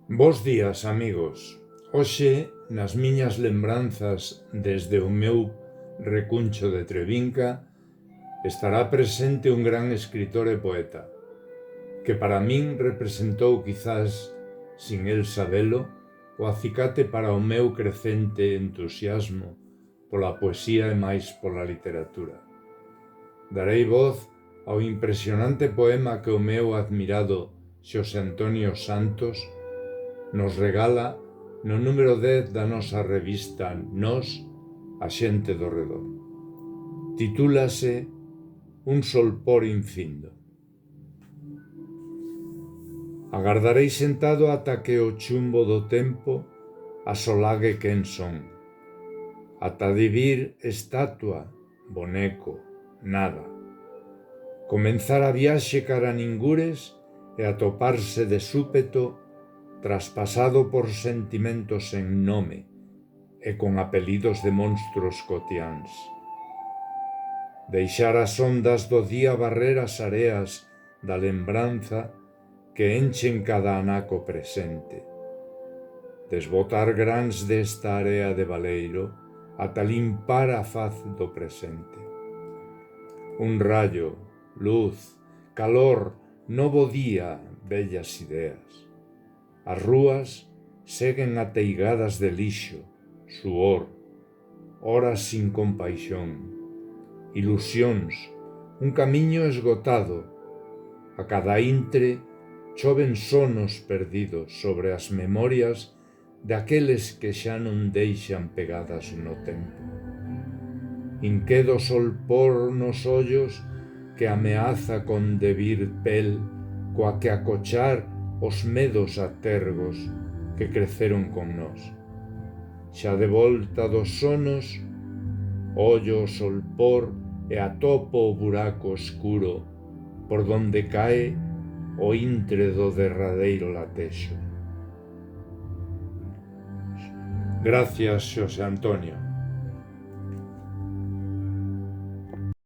Bos días, amigos. Hoxe, nas miñas lembranzas desde o meu recuncho de Trevinca, estará presente un gran escritor e poeta, que para min representou quizás, sin el sabelo, o acicate para o meu crecente entusiasmo pola poesía e máis pola literatura. Darei voz ao impresionante poema que o meu admirado Xosé Antonio Santos nos regala no número 10 da nosa revista Nós, a xente do redor. Titúlase Un solpor infindo. Agardarei sentado ata que o chumbo do tempo asolague quen son, ata de vir estatua, boneco, nada. Comenzar a viaxe cara a ningures e atoparse de súpeto traspasado por sentimentos sen nome e con apelidos de monstruos cotiáns. Deixar as ondas do día barrer as areas da lembranza que enchen cada anaco presente. Desbotar grans desta area de baleiro ata limpar a faz do presente. Un rayo, luz, calor, novo día, bellas ideas. As rúas seguen ateigadas de lixo, suor, horas sin compaixón, ilusións, un camiño esgotado. A cada intre choven sonos perdidos sobre as memorias daqueles que xa non deixan pegadas no tempo. Inquedo solpor nos ollos que ameaza con debir pel coa que acochar os medos a tergos que creceron con nós. Xa de volta dos sonos, ollo o solpor e atopo o buraco escuro por donde cae o intre do derradeiro latexo. Gracias, Xosé Antonio.